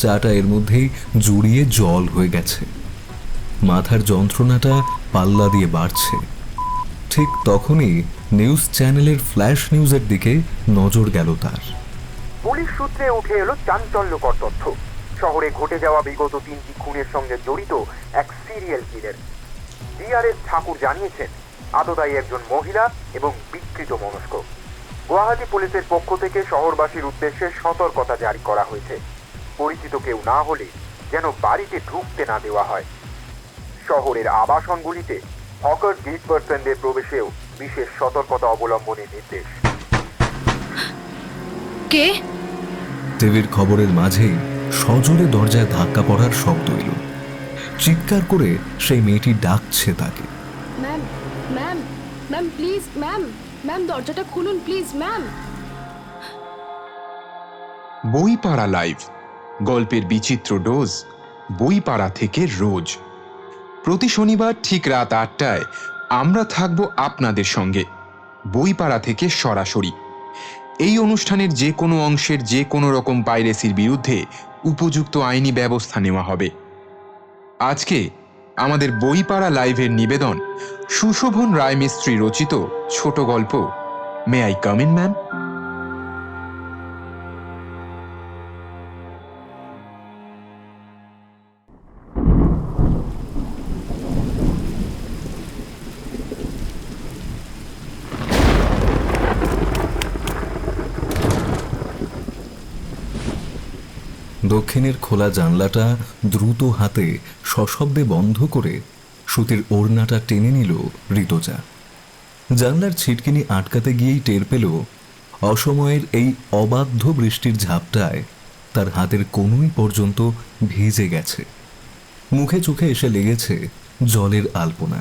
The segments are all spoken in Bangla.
চাটা এর মধ্যেই জুড়িয়ে জল হয়ে গেছে। মাথার যন্ত্রণাটা পাল্লা দিয়ে বাড়ছে। ঠিক তখনই নিউজ চ্যানেলের ফ্ল্যাশ নিউজের দিকে নজর গেল তার। পুলিশ সূত্রে উঠে এলো চাঞ্চল্যকর তথ্য। শহরে ঘটে যাওয়া বিগত 3টি খুনের সঙ্গে জড়িত এক সিরিয়াল কিলার। ডিআরএস ঠাকুর জানিয়েছেন আততায়ী একজন মহিলা এবং বিকৃত মনস্ক। গুয়াহাটি পুলিশের পক্ষ থেকে শহরবাসীর উদ্দেশ্যে সতর্কতা জারি করা হয়েছে। পরিচিত কেউ না হলে যেন বাড়িতে ঢুকতে না দেওয়া হয়। শহরের আবাসনগুলিতে হকার গেট পার্সনদের প্রবেশেও বিশেষ সতর্কতা অবলম্বনের নির্দেশ। কে? টিভির খবরের মাঝেই সজোরে দরজায় ধাক্কা পড়ার শব্দ এলো। চিৎকার করে সেই মেয়েটি ডাকছে তাকে। Ma'am, ma'am, ma'am please, ma'am, ma'am দরজাটা খুলুন প্লিজ, ম্যাম। বইপাড়া লাইভ, গল্পের বিচিত্র ডোজ বইপাড়া থেকে রোজ। প্রতি শনিবার ঠিক রাত 8টায় আমরা থাকব আপনাদের সঙ্গে বইপাড়া থেকে সরাসরি। এই অনুষ্ঠানের যে কোনো অংশের যে কোনো রকম পাইরেসির বিরুদ্ধে উপযুক্ত আইনি ব্যবস্থা নেওয়া হবে। আজকে আমাদের বইপাড়া লাইভের নিবেদন সুশোভন রায় মিস্ত্রি রচিত ছোট গল্প may I come in ma'am. দক্ষিণের খোলা জানলাটা দ্রুত হাতে সশব্দে বন্ধ করে সুতির ওড়নাটা টেনে নিল ঋতুজা। জানলার ছিটকিনি আটকাতে গিয়েই টের পেল অসময়ের এই অবাধ্য বৃষ্টির ঝাপটায় তার হাতের কনুই পর্যন্ত ভিজে গেছে। মুখে চোখে এসে লেগেছে জলের আলপনা।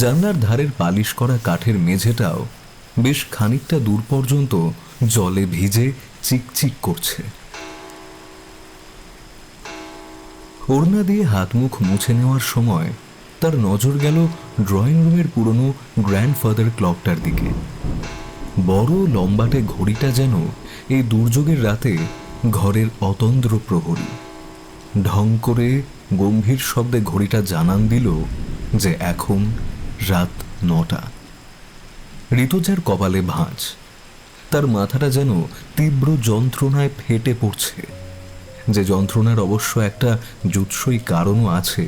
জানলার ধারের পালিশ করা কাঠের মেঝেটাও বেশ খানিকটা দূর পর্যন্ত জলে ভিজে চিকচিক করছে। ওড়না দিয়ে হাত মুখ মুছে নেওয়ার সময় তার নজর গেল ড্রয়িং রুমের পুরনো গ্র্যান্ডফাদার ক্লকটার দিকে। বড় লম্বাটে ঘড়িটা যেন এই দুর্যোগের রাতে ঘরের অতন্দ্র প্রহরী। ঢং করে গম্ভীর শব্দে ঘড়িটা জানান দিল যে এখন রাত 9টা। ঋতুজার কপালে ভাঁজ। তার মাথাটা যেন তীব্র যন্ত্রণায় ফেটে পড়ছে, যে যন্ত্রণার অবশ্য একটা জুৎসই কারণও আছে।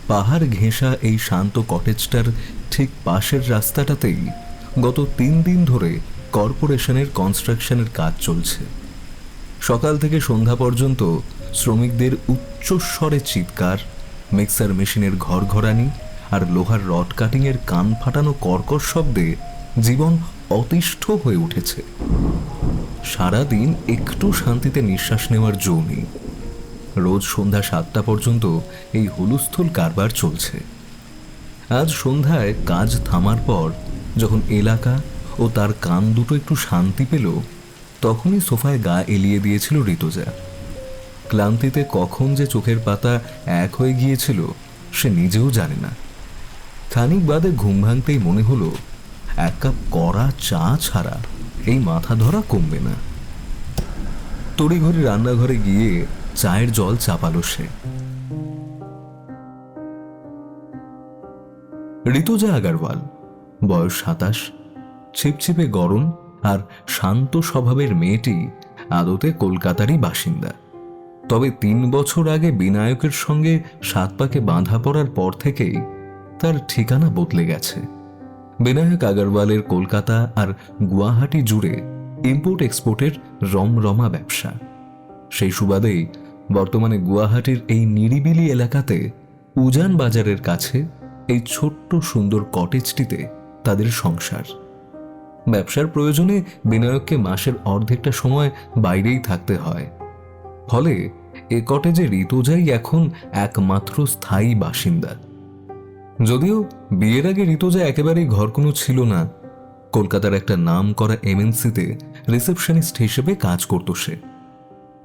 পাহাড় ঘেঁষা এই শান্ত কটেজটার ঠিক পাশের রাস্তাটাতেই গত 3 দিন ধরে কর্পোরেশনের কনস্ট্রাকশনের কাজ চলছে। সকাল থেকে সন্ধ্যা পর্যন্ত শ্রমিকদের উচ্চস্বরে চিৎকার, মিক্সার মেশিনের ঘরঘরানি আর লোহার রড কাটিংয়ের কান ফাটানো কর্কশ শব্দে জীবন অতিষ্ঠ হয়ে উঠেছে। সারাদিন একটু শান্তিতে নিঃশ্বাস নেওয়ার জো নেই। রোজ সন্ধ্যা 7টা পর্যন্ত এই হুলুস্থুল কারবার চলছে। আজ সন্ধ্যায় কাজ থামার পর যখন এলাকা ও তার কান দুটো একটু শান্তি পেল, তখনই সোফায় গা এলিয়ে দিয়েছিল ঋতুজা। ক্লান্তিতে কখন যে চোখের পাতা এক হয়ে গিয়েছিল সে নিজেও জানে না। খানিক বাদে ঘুম ভাঙতেই মনে হলো 1 কাপ কড়া চা ছাড়া এই মাথা ধরা কমবে না। তড়িঘড়ি রান্নাঘরে গিয়ে চায়ের জল চাপালো সে। ঋতুজা আগরওয়াল, বয়স 27, ছিপছিপে গরম আর শান্ত স্বভাবের মেয়েটি আদতে কলকাতারই বাসিন্দা। তবে 3 বছর আগে বিনায়কের সঙ্গে 7 পাকে বাঁধা পড়ার পর থেকেই তার ঠিকানা বদলে গেছে। বিনায়ক আগরওয়ালের কলকাতা আর গুয়াহাটি জুড়ে ইম্পোর্ট এক্সপোর্টের রমরমা ব্যবসা। সেই সুবাদেই বর্তমানে গুয়াহাটির এই নিরিবিলি এলাকাতে উজান বাজারের কাছে এই ছোট্ট সুন্দর কটেজটিতে তাদের সংসার। ব্যবসার প্রয়োজনে বিনায়ককে মাসের অর্ধেকটা সময় বাইরেই থাকতে হয়। ফলে এ কটেজে ঋতুজাই এখন একমাত্র স্থায়ী বাসিন্দা। যদিও বিয়ের আগে ঋতুজা একেবারেই ঘরকুনো ছিল না। কলকাতার একটা নাম করা এমএনসিতে রিসেপশনিস্ট হিসেবে কাজ করত সে।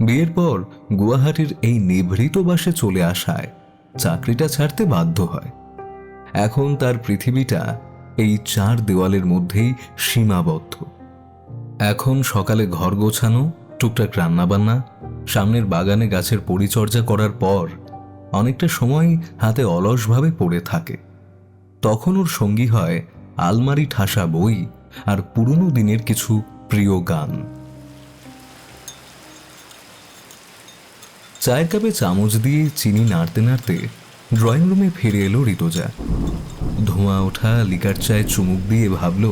বিয়ের পর গুয়াহাটির এই নিভৃত বাসে চলে আসায় চাকরিটা ছাড়তে বাধ্য হয়। এখন তার পৃথিবীটা এই 4 দেওয়ালের মধ্যেই সীমাবদ্ধ। এখন সকালে ঘর গোছানো টুকটাক রান্নাবান্না, সামনের বাগানে গাছের পরিচর্যা করার পর অনেকটা সময় হাতে অলসভাবে পড়ে থাকে। তখন ওর সঙ্গী হয় আলমারি ঠাসা বই আর পুরনো দিনের কিছু প্রিয় গান। চায়ের কাপে চামচ দিয়ে চিনি নাড়তে নাড়তে ড্রয়িং রুমে ফিরে এলো ঋতুজা। ধোঁয়া ওঠা লিকার চায়ে চুমুক দিয়ে ভাবল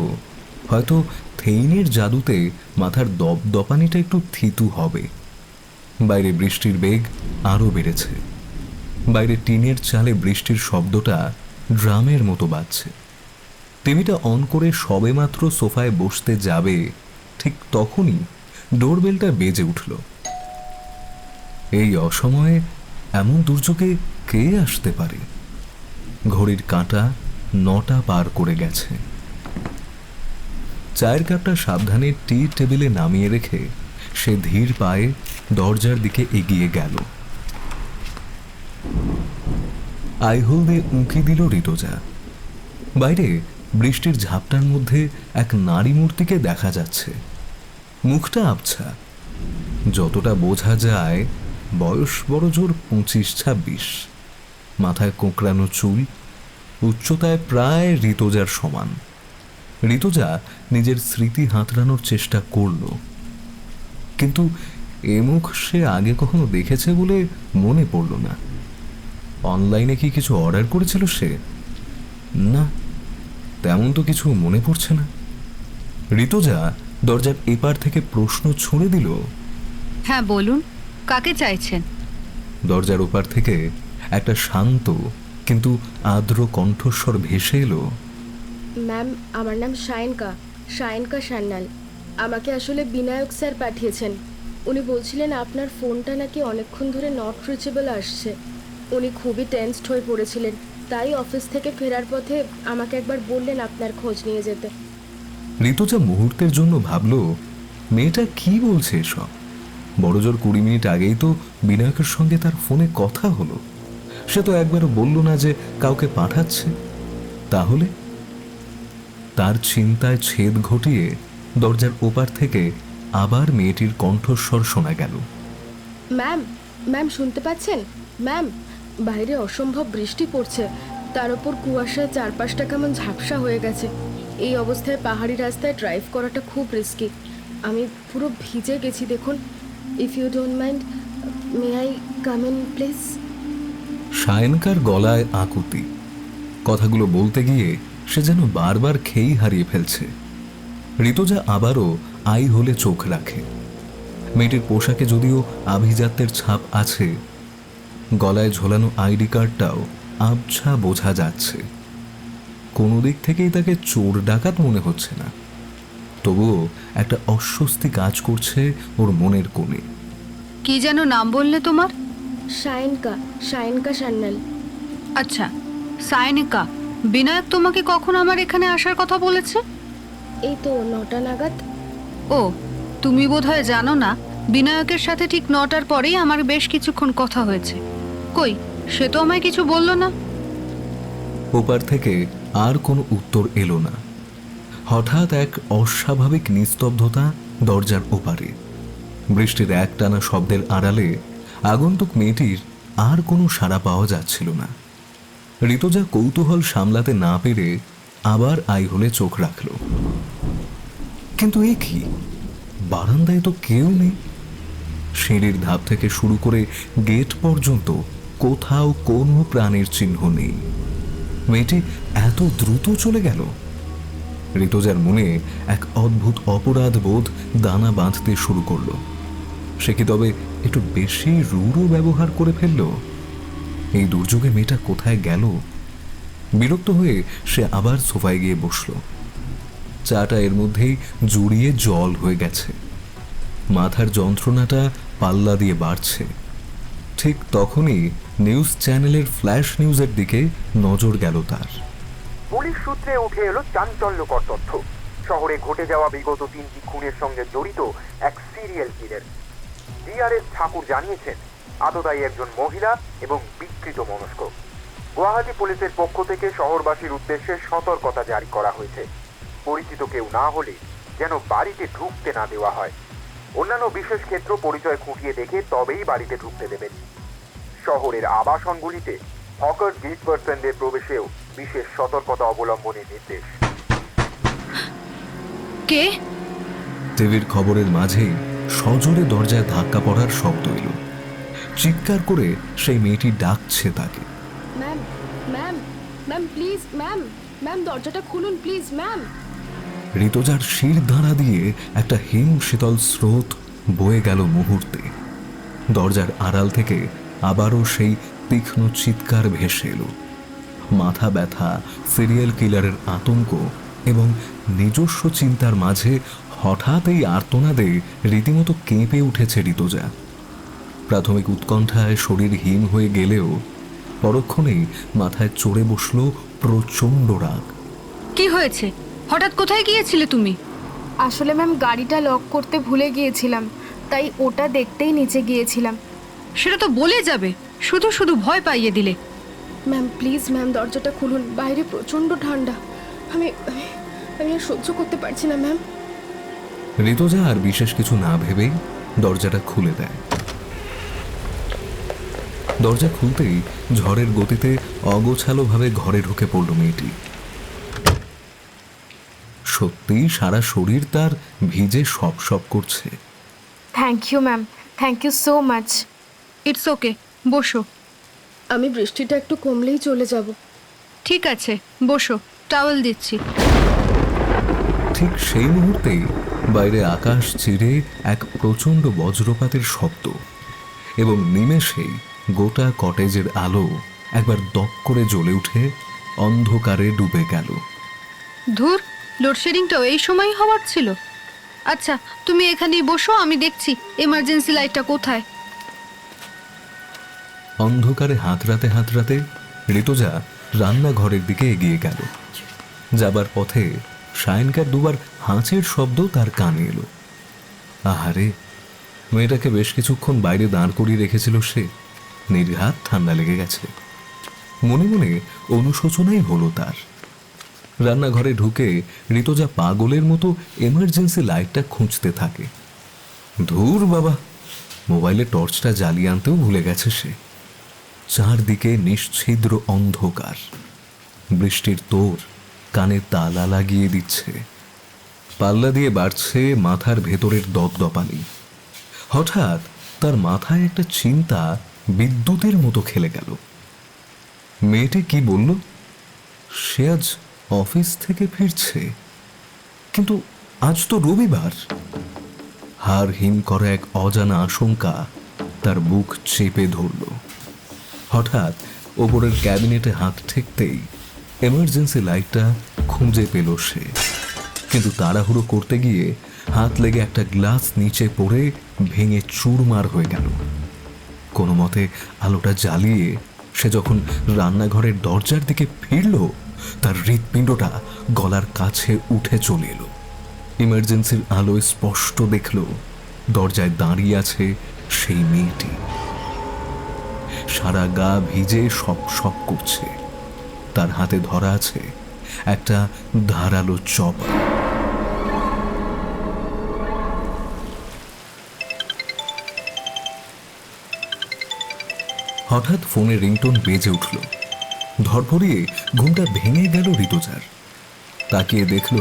হয়তো থেইনের জাদুতে মাথার দপদপানিটা একটু থিতু হবে। বাইরে বৃষ্টির বেগ আরও বেড়েছে। বাইরে টিনের চালে বৃষ্টির শব্দটা ড্রামের মতো বাজছে। টিভিটা অন করে সবেমাত্র সোফায় বসতে যাবে, ঠিক তখনই ডোরবেলটা বেজে উঠল। এই অসময়ে এমন দুর্যোগে কে আসতে পারে? ঘড়ির কাঁটা 9টা পার করে গেছে। চায়ের কাপটা সাবধানে টি টেবিলে নামিয়ে রেখে সে ধীর পায়ে দরজার দিকে এগিয়ে গেল। আইহোল দিয়ে উঁকি দিল ঋতুজা। বাইরে বৃষ্টির ঝাপটার মধ্যে এক নারী মূর্তিকে দেখা যাচ্ছে। মুখটা আবছা, যতটা বোঝা যায় বয়স বড় জোর 25-26। মাথায় কোঁকড়ানো চুল, উচ্চতায় প্রায় ঋতুজার সমান। ঋতুজা নিজের স্মৃতি হাতড়ানোর চেষ্টা করল, কিন্তু এ মুখ সে আগে কখনো দেখেছে বলে মনে পড়ল না। অনলাইনে কি কিছু অর্ডার করেছিল সে? না, তেমন তো কিছু মনে পড়ছে না। ঋতুজা দরজার এপার থেকে প্রশ্ন ছুঁড়ে দিল। হ্যাঁ বলুন, কাকে চাইছেন? দরজার ওপার থেকে একটা শান্ত কিন্তু আর্দ্র কণ্ঠস্বর ভেসে এলো। ম্যাম, আমার নাম শায়নকা সান্যাল। আমাকে আসলে বিনায়ক স্যার পাঠিয়েছেন। উনি বলছিলেন আপনার ফোনটা নাকি অনেকক্ষণ ধরে নট রিচেবল আসছে। উনি খুবই টেনসড হয়ে পড়েছিলেন, তাই অফিস থেকে ফেরার পথে আমাকে একবার বললেন আপনার খোঁজ নিয়ে যেতে। ঋতুজা মুহূর্তের জন্য ভাবল মেয়েটা কি বলছে এসব। বড়জোর 20 মিনিট আগেই তো বিনায়কের সঙ্গে তার ফোনে কথা হলো। সে তো একবারও বলল না যে কাউকে পাঠাচ্ছে। তাহলে তার চিন্তায় ছেদ ঘটিয়ে দরজার ওপার থেকে আবার মেয়েটির কণ্ঠস্বর শোনা গেল। ম্যাম শুনতে পাচ্ছেন? ম্যাম, বাইরে অসম্ভব বৃষ্টি পড়ছে, তার উপর কুয়াশায় চারপাশটা কেমন ঝাপসা হয়ে গেছে। এই অবস্থায় পাহাড়ি রাস্তায় ড্রাইভ করাটা খুব রিস্কি। আমি পুরো ভিজে গেছি দেখুন। If you don't mind, may I come in please? শায়নকার গলায় আকুতি। কথাগুলো বলতে গিয়ে সে যেন বারবার খেই হারিয়ে ফেলছে। ঋতুজা আবারও আই হলে চোখ রাখে। মেয়েটির পোশাকে যদিও আভিজাত্যের ছাপ আছে, গলায় ঝোলানো আইডি কার্ডটাও আবছা বোঝা যাচ্ছে। কোনো দিক থেকেই তাকে চোর ডাকাত মনে হচ্ছে না, তবুও একটা অস্বস্তি কাজ করছে ওর মনের কোণে। কি যেন নাম বললে তোমার? শায়নকা সান্যাল। আচ্ছা, সায়নিকা। বিনায়ক তোমাকে কখন আমার এখানে আসার কথা বলেছে? এই তো 9টা নাগাদ। ও, তুমি বোধহয় জানো না, বিনায়কের সাথে ঠিক 9টার পরেই আমার বেশ কিছুক্ষণ কথা হয়েছে। কই, সে তো আমায় কিছু বলল না। ওপার থেকে আর কোনো উত্তর এলো না। হঠাৎ এক অস্বাভাবিক নিস্তব্ধতা দরজার ওপারে। বৃষ্টির একটানা শব্দের আড়ালে আগন্তুক মেয়েটির আর কোনো সাড়া পাওয়া যাচ্ছিল না। ঋতুজা কৌতূহল সামলাতে না পেরে আবার আই হলে চোখ রাখল। কিন্তু এ কি, বারান্দায় তো কেউ নেই। সিঁড়ির ধাপ থেকে শুরু করে গেট পর্যন্ত কোথাও কোনো প্রাণীর চিহ্ন নেই। মেয়েটি এত দ্রুত চলে গেল। ঋতুজার মনে এক অদ্ভুত অপরাধ বোধ দানা বাঁধতে শুরু করলো। সে কি তবে একটু বেশি রূঢ় ব্যবহার করে ফেলল? এই দুর্যোগে মেয়েটা কোথায় গেল? বিরক্ত হয়ে সে আবার সোফায় গিয়ে বসল। চাটা এর মধ্যেই জুড়িয়ে জল হয়ে গেছে। মাথার যন্ত্রণাটা পাল্লা দিয়ে বাড়ছে। ঠিক তখনই নিউজ চ্যানেলের ফ্ল্যাশ নিউজের দিকে নজর গেল তার। পুলিশ সূত্রে উঠে এলো চাঞ্চল্যকর তথ্য। শহরে ঘটে যাওয়া বিগত 3টি খুনের সঙ্গে জড়িত এক সিরিয়াল কিলার। ডিআরএস ঠাকুর জানিয়েছেন আততায়ী একজন মহিলা এবং বিকৃত মনস্ক। গুয়াহাটি পুলিশের পক্ষ থেকে শহরবাসীর উদ্দেশ্যে সতর্কতা জারি করা হয়েছে। পরিচিত কেউ না হলে যেন বাড়িতে ঢুকতে না দেওয়া হয়। অন্যান্য বিশেষ ক্ষেত্র পরিচয় খুঁটিয়ে দেখে তবেই বাড়িতে ঢুকতে দেবেন। শহরের আবাসনগুলিতে হকার গেট পার্সনদের প্রবেশেও বিশেষ সতর্কতা অবলম্বনের নির্দেশ। কে? টিভির খবরের মাঝেই সজোরে দরজায় ধাক্কা পড়ার শব্দ এলো। চিৎকার করে সেই মেয়েটি ডাকছে তাকে। Ma'am, ma'am, ma'am please, ma'am, ma'am দরজাটা খুলুন প্লিজ, ম্যাম। ঋতুজার শির দাঁড়া দিয়ে একটা হিম শীতল স্রোত বয়ে গেল মুহূর্তে। দরজার আড়াল থেকে আবারও সেই তীক্ষ্ণ চিৎকার ভেসে এলো। মাথা ব্যথা, সিরিয়াল কিলারের আতঙ্ক এবং নিজস্ব চিন্তার মাঝে হঠাৎ এই আর্তনাদে রীতিমতো কেঁপে উঠেছে ঋতুজা। প্রাথমিক উৎকণ্ঠায় শরীর হিম হয়ে গেলেও পরক্ষণেই মাথায় চড়ে বসল প্রচণ্ড রাগ। কি হয়েছে? হঠাৎ কোথায় গিয়েছিলে তুমি? আসলে ম্যাম গাড়িটা লক করতে ভুলে গিয়েছিলাম, তাই ওটা দেখতেই নিচে গিয়েছিলাম। সেটা তো বলে যাবে, শুধু শুধু ভয় পাইয়ে দিলে। ম্যাম প্লিজ, ম্যাম দরজাটা খুলুন, বাইরে প্রচণ্ড ঠান্ডা। আমি আমি আমি আর সহ্য করতে পারছি না ম্যাম। ঋতুজা আর বিশেষ কিছু না ভেবেই দরজাটা খুলে দেয়। দরজা খুলতেই ঝড়ের গতিতে অগোছালোভাবে ঘরে ঢুকে পড়ল মেয়েটি। সত্যিই সারা শরীর তার ভিজে সপ সপ করছে। Thank you ma'am, thank you so much. It's okay, বসো। আমি বৃষ্টিটা একটু কমলেই চলে যাব। ঠিক আছে, বসো, টাওয়েল দিচ্ছি। ঠিক সেই মুহূর্তেই বাইরে আকাশ চিরে এক প্রচণ্ড বজ্রপাতের শব্দ এবং নিমেষেই গোটা কটেজের আলো একবার দপ করে জ্বলে উঠে অন্ধকারে ডুবে গেল। ধুর, লোডশেডিংটাও এই সময়ই হওয়ার ছিল। আচ্ছা, তুমি এখানেই বসো, আমি দেখছি এমার্জেন্সি লাইটটা কোথায়। অন্ধকারে হাতড়াতে হাতড়াতে ঋতুজা রান্নাঘরের দিকে এগিয়ে গেল। যাবার পথে সায়নকার দুবার হাঁচের শব্দ তার কানে এলো। আহারে, মেয়েটাকে বেশ কিছুক্ষণ বাইরে দাঁড় করিয়ে রেখেছিল সে, নির্ঘাত ঠান্ডা লেগে গেছে। মনে মনে অনুশোচনাই হলো তার। রান্নাঘরে ঢুকে ঋতুজা পাগলের মতো এমার্জেন্সি লাইটটা খুঁজতে থাকে। ধুর বাবা, মোবাইলে টর্চটা জ্বালিয়ে আনতেও ভুলে গেছে সে। চারদিকে নিশ্ছিদ্র অন্ধকার, বৃষ্টির তোর কানে তালা লাগিয়ে দিচ্ছে, পাল্লা দিয়ে বাড়ছে মাথার ভেতরের দপদপানি। হঠাৎ তার মাথায় একটা চিন্তা বিদ্যুতের মতো খেলে গেল। মেয়েটি কি বলল? সে আজ অফিস থেকে ফিরছে, কিন্তু আজ তো রবিবার। হাড় হিম করা এক অজানা আশঙ্কা তার বুক চেপে ধরল। হঠাৎ ওপরের ক্যাবিনেটে হাত ঠেকতেই এমার্জেন্সি লাইটটা খুঁজে পেল সে, কিন্তু তাড়াহুড়ো করতে গিয়ে হাত লেগে একটা গ্লাস নিচে পড়ে ভেঙে চুরমার হয়ে গেল। কোনো মতে আলোটা জ্বালিয়ে সে যখন রান্নাঘরের দরজার দিকে ফিরল, তার হৃৎপিণ্ডটা গলার কাছে উঠে চলে এলো। ইমার্জেন্সির আলোয় স্পষ্ট দেখল দরজায় দাঁড়িয়ে আছে সেই মেয়েটি। সারা গা ভিজে সপ সপ করছে। তার হাতে ধরা আছে একটা ধারালো চপা। হঠাৎ ফোনে রিংটোন বেজে উঠল। ধরপড়িয়ে ঘুমটা ভেঙে গেল ঋতুজার। তাকিয়ে দেখল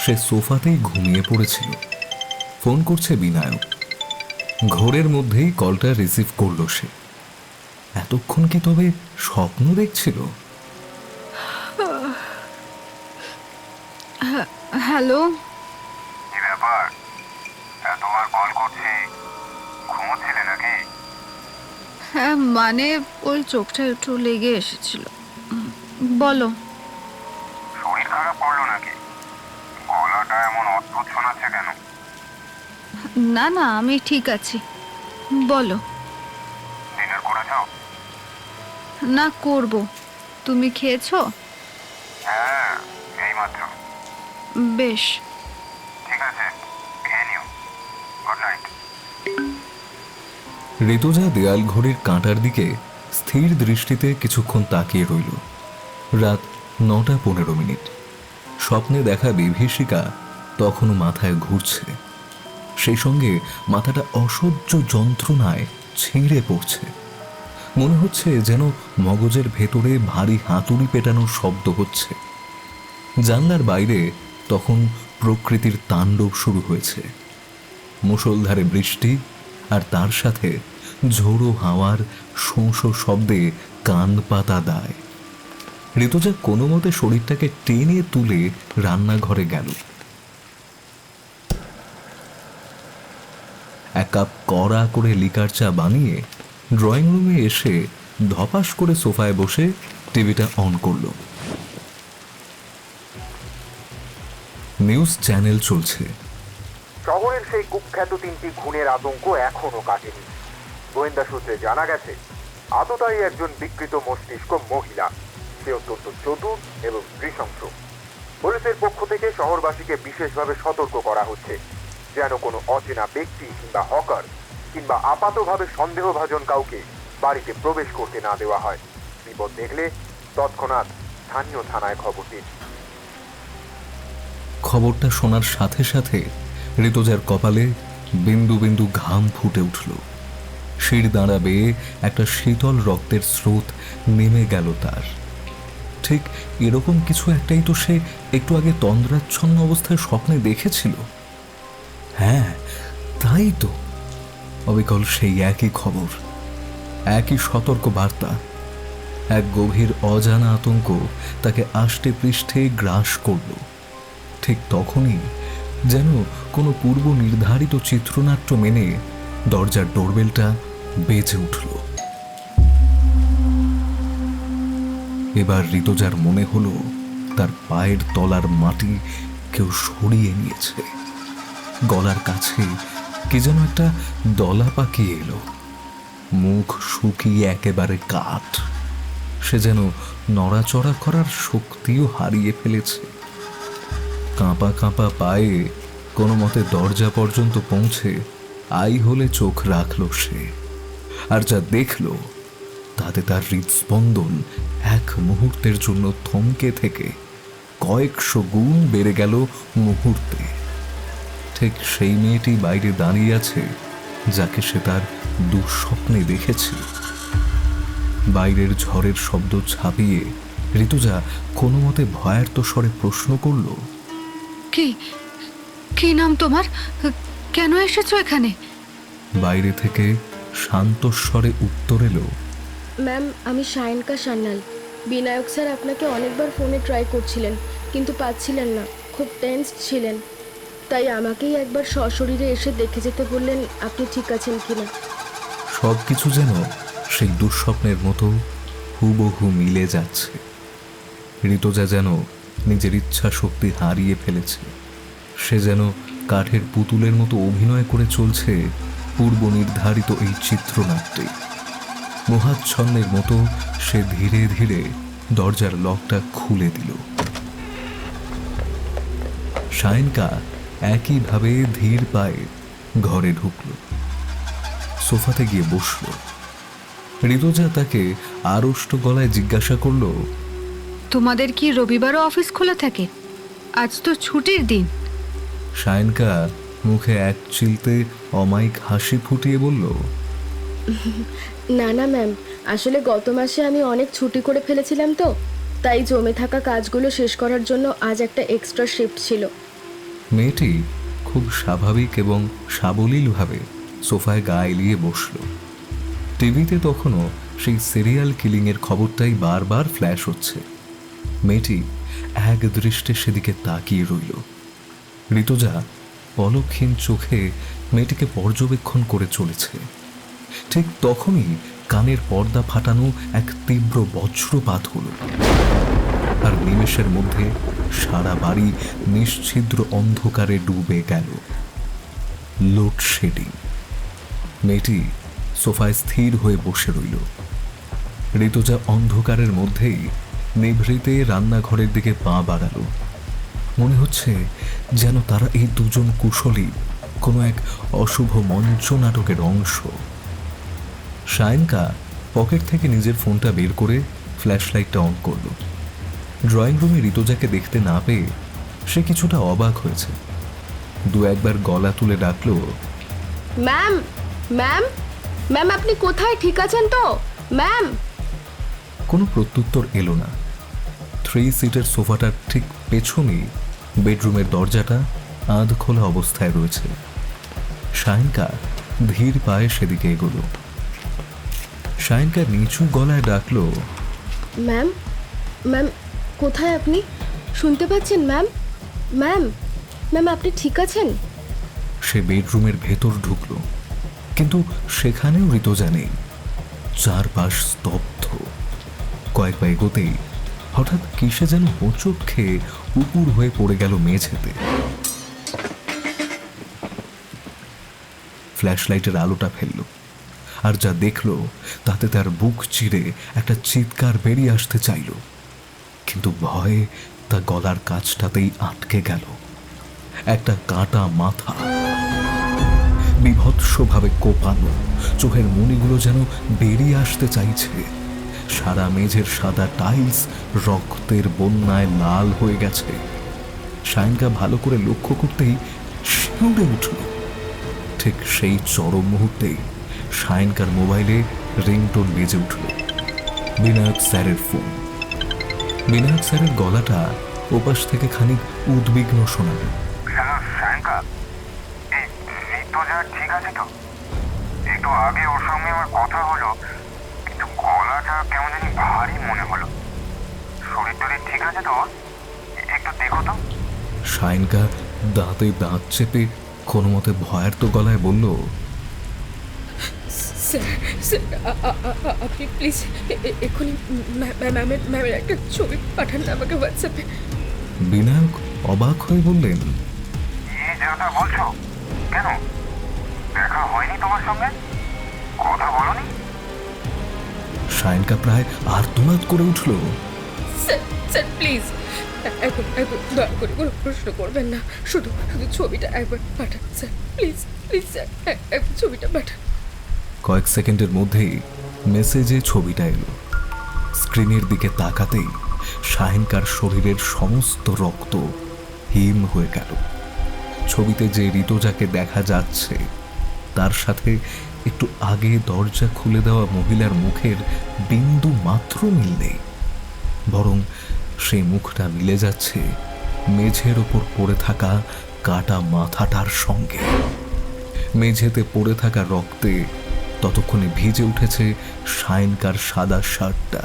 সে সোফাতেই ঘুমিয়ে পড়েছিল। ফোন করছে বিনায়ক। ঘোরের মধ্যেই কলটা রিসিভ করলো সে। এতক্ষণ কি তবে স্বপ্ন দেখছিল? হ্যালো, কি ব্যাপার, এতবার কল করছি, ঘুমোচ্ছিলে নাকি? হ্যাঁ মানে ওই চোখটা একটু লেগে এসেছিল। বলো। শরীর খারাপ করলো নাকি? গলাটা এমন অদ্ভুত শোনাচ্ছে কেন? না না, আমি ঠিক আছি, বলো। ডিনার করেছ? না, করব। তুমি খেয়েছো? হ্যাঁ, এইমাত্র। বেশ, ঠিক আছে, খেয়ে নিও। Good night. ঋতুজা দেয়াল ঘড়ির কাঁটার দিকে স্থির দৃষ্টিতে কিছুক্ষণ তাকিয়ে রইল। রাত 9:15। স্বপ্নে দেখা বিভীষিকা তখনও মাথায় ঘুরছে। সেই সঙ্গে মাথাটা অসহ্য যন্ত্রণায় ছিঁড়ে পড়ছে। মনে হচ্ছে যেন মগজের ভেতরে ভারী হাতুড়ি পেটানোর শব্দ হচ্ছে। জানলার বাইরে তখন প্রকৃতির তাণ্ডব শুরু হয়েছে। মুষলধারে বৃষ্টি আর তার সাথে ঝোড়ো হাওয়ার শোঁ শোঁ শব্দে কান পাতা দায়। ঋতুজা কোনো মতে শরীরটাকে টেনে তুলে রান্নাঘরে গেল। এক কাপ কড়া করে লিকার চা বানিয়ে ড্রয়িং রুমে এসে ধপাস করে সোফায় বসে টিভিটা অন করল। নিউজ চ্যানেল চলছে। শহরের সেই কুখ্যাত 3টি খুনের আতঙ্ক এখনো কাটেনি। গোয়েন্দা সূত্রে জানা গেছে আততায়ী একজন বিকৃত মস্তিষ্ক মহিলা। সে অত্যন্ত চতুর এবং নৃশংস। পুলিশের পক্ষ থেকে শহরবাসীকে বিশেষভাবে সতর্ক করা হচ্ছে যেন কোনো অচেনা ব্যক্তি কিংবা হকার কিংবা আপাতভাবে সন্দেহভাজন কাউকে বাড়িতে প্রবেশ করতে না দেওয়া হয়। বিপদ দেখলে তৎক্ষণাৎ স্থানীয় থানায় খবর দিন। খবরটা শোনার সাথে সাথে ঋতুজার কপালে বিন্দু বিন্দু ঘাম ফুটে উঠল। শির দাঁড়া বেয়ে একটা শীতল রক্তের স্রোত নেমে গেল তার। ঠিক এরকম কিছু একটাই তো সে একটু আগে তন্দ্রাচ্ছন্ন অবস্থায় স্বপ্নে দেখেছিল। হ্যাঁ, তাই তো। অবিকল সেই একই খবর, একই সতর্ক বার্তা। এক গভীর অজানা আতঙ্ক তাকে আষ্টে পৃষ্ঠে গ্রাস করল। ঠিক তখনই যেন কোনো পূর্ব নির্ধারিত চিত্রনাট্য মেনে দরজার ডোরবেলটা বেজে উঠল। এবার ঋতুজার মনে হলো তার পায়ের তলার মাটি কেউ সরিয়ে নিয়েছে। গলার কাছে কি যেন একটা দলা পাকিয়ে এলো। মুখ শুকিয়ে একেবারে কাঠ। সে যেন নড়াচড়া করার শক্তিও হারিয়ে ফেলেছে। কাঁপা কাঁপা পায়ে কোনো মতে দরজা পর্যন্ত পৌঁছে আই হলে চোখ রাখল সে। আর যা দেখল তাতে তার হৃদস্পন্দন এক মুহূর্তের জন্য থমকে থেকে কয়েকশো গুণ বেড়ে গেল মুহূর্তে। ঠিক সেই মেয়েটি বাইরে দাঁড়িয়ে আছে যাকে সে তার দুঃস্বপ্নে দেখেছে। বাইরের ঝড়ের শব্দ ছাপিয়ে ঋতুজা কোনো মতে ভয়ার্ত স্বরে প্রশ্ন করল, কি কি নাম তোমার? কেন এসেছো এখানে? বাইরে থেকে শান্ত স্বরে উত্তর এলো, ম্যাম, আমি সায়নকা সান্যাল। বিনায়ক স্যার আপনাকে অনেকবার ফোনে ট্রাই করছিলেন কিন্তু পাচ্ছিলেন না, খুব টেন্সড ছিলেন। তাই আমাকেই একবার সশরীরে এসে দেখে যেতে বললেন আপনি ঠিক আছেন কিনা। সব কিছু যেন সেই দুঃস্বপ্নের মতো হুবহু মিলে যাচ্ছে। ঋতুজা যেন নিজের ইচ্ছা শক্তি হারিয়ে ফেলেছে। সে যেন কাঠের পুতুলের মতো অভিনয় করে চলছে পূর্ব নির্ধারিত এই চিত্রনাট্যে। মোহাচ্ছন্নের মতো সে ধীরে ধীরে দরজার লকটা খুলে দিল। সায়নকা একইভাবে ধীর পায়ে ঘরে ঢুকল, সোফাতে গিয়ে বসল। ঋতুজা তাকে আড়ষ্ট গলায় জিজ্ঞাসা করল, তোমাদের কি রবিবারও অফিস খোলা থাকে? আজ তো ছুটির দিন। সায়নকা মুখে এক চিলতে অমায়িক হাসি ফুটিয়ে বলল, না না ম্যাম, আসলে গত মাসে আমি অনেক ছুটি করে ফেলেছিলাম তো, তাই জমে থাকা কাজগুলো শেষ করার জন্য আজ একটা এক্সট্রা শিফট ছিল। মেয়েটি খুব স্বাভাবিক এবং সাবলীলভাবে সোফায় গা এলিয়ে বসল। টিভিতে তখনও সেই সিরিয়াল কিলিংয়ের খবরটাই বারবার ফ্ল্যাশ হচ্ছে। মেয়েটি এক দৃষ্টে সেদিকে তাকিয়ে রইল। ঋতুজা পলকহীন চোখে মেয়েটিকে পর্যবেক্ষণ করে চলেছে। ঠিক তখনই কানের পর্দা ফাটানো এক তীব্র বজ্রপাত হলো, আর নিমেষের মধ্যে সারা বাড়ি নিশ্ছিদ্র অন্ধকারে ডুবে গেল। লোডশেডিং। মেয়েটি সোফায় স্থির হয়ে বসে রইল। ঋতুজা অন্ধকারের মধ্যেই নিভৃতে রান্নাঘরের দিকে পা বাড়ালো। মনে হচ্ছে যেন তারা এই দুজন কুশলী কোনো এক অশুভ মঞ্চ নাটকের অংশ। সায়নকা পকেট থেকে নিজের ফোনটা বের করে ফ্ল্যাশ লাইটটা অন করল। ড্রয়িং রুমে ঋতুজাকে দেখতে না পেয়ে সে কিছুটা অবাক হয়েছে। দু একবার গলা তুলে ডাকলো, ম্যাম ম্যাম ম্যাম আপনি কোথায়, ঠিক আছেন তো ম্যাম? কোনো প্রত্যুত্তর এলো না। 3 সিটের সোফাটার ঠিক পেছনেই বেডরুমের দরজাটা আধ খোলা অবস্থায় রয়েছে। সায়নকা ধীর পায়ে সেদিকে এগোলো। সায়নকা নিচু গলায় ডাকলো, ম্যাম ম্যাম কোথায় আপনি? শুনতে পাচ্ছেন ম্যাম? ম্যাম ম্যাম আপনি ঠিক আছেন? সে বেডরুমের ভেতর ঢুকলো, কিন্তু সেখানেও ঋতুজা নেই। চারপাশ স্তব্ধ। কয়েক পা এগোতেই হঠাৎ কিসে যেন হোঁচট খেয়ে উপুর হয়ে পড়ে গেল মেঝেতে। ফ্ল্যাশ লাইটের আলোটা ফেলল, আর যা দেখলো তাতে তার বুক চিরে একটা চিৎকার বেরিয়ে আসতে চাইল, কিন্তু ভয়ে তা গলার কাছটাতেই আটকে গেল। একটা কাটা মাথা, বিভৎসভাবে কোপানো, চোখের মণিগুলো যেন বেরিয়ে আসতে চাইছে। সারা মেঝের সাদা টাইলস রক্তের বন্যায় লাল হয়ে গেছে। সায়নকা ভালো করে লক্ষ্য করতেই শিউরে উঠল। ঠিক সেই চরম মুহূর্তেই সায়নকার মোবাইলে রিংটোন বেজে উঠল। বিনায়ক স্যারের ফোন। বিনায়ক স্যারের গলাটা ওপাশ থেকে খানিক উদ্বিগ্ন শোনাল। হ্যালো সায়নকা, এই ঋতুজা ঠিক আছে তো? একটু আগে ওর সঙ্গে আমার কথা হলো, কিন্তু গলাটা কেমন জানি ভারী মনে হলো। শরীর টরীর ঠিক আছে তো? একটু দেখো তো। সায়নকা দাঁতে দাঁত চেপে কোনো মতে ভয়ার্ত গলায় বলল, স্যার স্যার আপনি প্লিজ এক্ষুনি ম্যামের একটা ছবি পাঠান আমাকে হোয়াটসঅ্যাপে। বিনায়ক অবাক হয়ে বললেন, এই যেটা বলছো কেন? দেখা হয়নি তোমার সঙ্গে? কথা বলনি? সায়নকা প্রায় আর্তনাদ করে উঠল। স্যার স্যার প্লিজ এখন দয়া করে কোনো প্রশ্ন করবেন না, শুধু শুধু ছবিটা একবার পাঠান স্যার, প্লিজ প্লিজ স্যার একবার ছবিটা পাঠান। কয়েক সেকেন্ডের মধ্যেই মেসেজে ছবিটা এলো। স্ক্রিনের দিকে তাকাতেই সায়নকার শরীরের সমস্ত রক্ত হিম হয়ে গেল। ছবিতে যে ঋতুজাকে দেখা যাচ্ছে তার সাথে একটু আগে দরজা খুলে দেওয়া মহিলার মুখের বিন্দু মাত্র মিল নেই, বরং সেই মুখটা মিলে যাচ্ছে মেঝের ওপর পড়ে থাকা কাটা মাথাটার সঙ্গে। মেঝেতে পড়ে থাকা রক্তে ততক্ষণে ভিজে উঠেছে সায়নকার সাদা শার্টটা।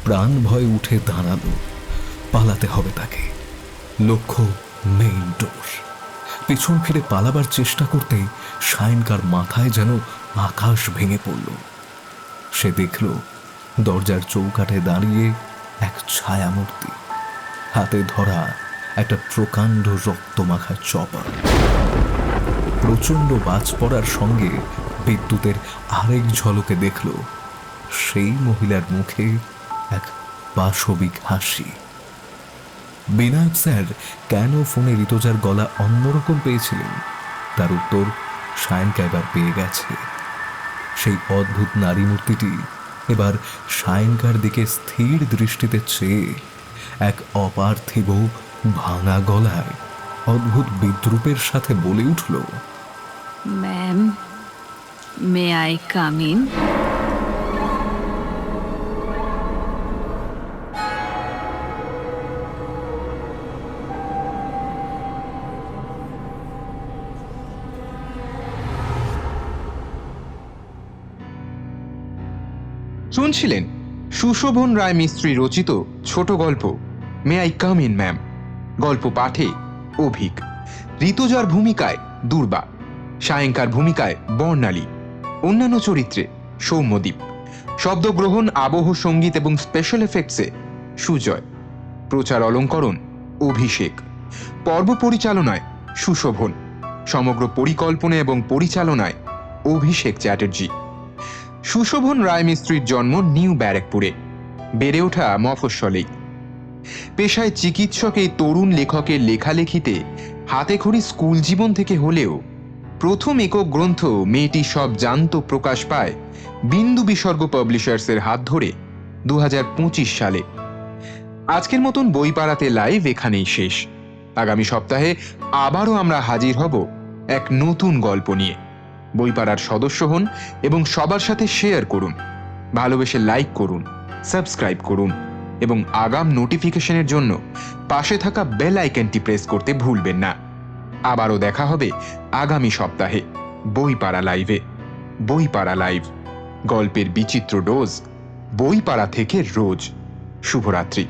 প্রাণ ভয়ে উঠে দাঁড়ালো। পালাতে হবে তাকে। লক্ষ্য মেইন ডোর। পেছন ফিরে পালাবার চেষ্টা করতেই সায়নকার মাথায় যেন আকাশ ভেঙে পড়ল। সে দেখল দরজার চৌকাঠে দাঁড়িয়ে এক ছায়ামূর্তি, হাতে ধরা একটা প্রকাণ্ড রক্তমাখা চপার। প্রচণ্ড বাজ পড়ার সঙ্গে বিদ্যুতের আরেক ঝলকে দেখল সেই মহিলার মুখে এক পাশবিক হাসি। বিনায়ক স্যার কেন ফোনে ঋতুজার গলা অন্যরকম পেয়েছিলেন তার উত্তর সায়নকা এবার পেয়ে গেছে। সেই অদ্ভুত নারী মূর্তিটি এবার সায়নকার দিকে স্থির দৃষ্টিতে চেয়ে এক অপার্থিব ভাঙা গলায় অদ্ভুত বিদ্রুপের সাথে বলে উঠল, ma'am, may I come in? শুনছিলেন সুশোভন রায় মিস্ত্রি রচিত ছোট গল্প may I come in ma'am. গল্প পাঠে অভিক, ঋতুজার ভূমিকায় দুর্বা, সায়নকার ভূমিকায় বর্ণালী, অন্যান্য চরিত্রে সৌম্যদীপ, শব্দগ্রহণ, আবহ সঙ্গীত এবং স্পেশাল এফেক্টসে সুজয়, প্রচার অলঙ্করণ অভিষেক, পর্ব পরিচালনায় সুশোভন, সমগ্র পরিকল্পনা এবং পরিচালনায় অভিষেক চ্যাটার্জি। সুশোভন রায় মিস্ত্রির জন্ম নিউ ব্যারাকপুরে, বেড়ে ওঠা মফস্বলেই। পেশায় চিকিৎসক এই তরুণ লেখকের লেখালেখিতে হাতেখড়ি স্কুল জীবন থেকে হলেও প্রথম একক গ্রন্থ মেয়েটি সব জানত প্রকাশ পায় বিন্দু বিসর্গ পাবলিশার্সের হাত ধরে 2025 সালে। আজকের মতন বই পাড়াতে লাইভ এখানেই শেষ। আগামী সপ্তাহে আবারও আমরা হাজির হব এক নতুন গল্প নিয়ে। বইপাড়ার সদস্য হন এবং সবার সাথে শেয়ার করুন, ভালোবেসে লাইক করুন, সাবস্ক্রাইব করুন এবং আগাম নোটিফিকেশনের জন্য পাশে থাকা বেল আইকনটি প্রেস করতে ভুলবেন না। আবারও দেখা হবে আগামী সপ্তাহে বইপাড়া লাইভে। বইপাড়া লাইভ, গল্পের বিচিত্র ডোজ, বইপাড়া থেকে রোজ। শুভরাত্রি।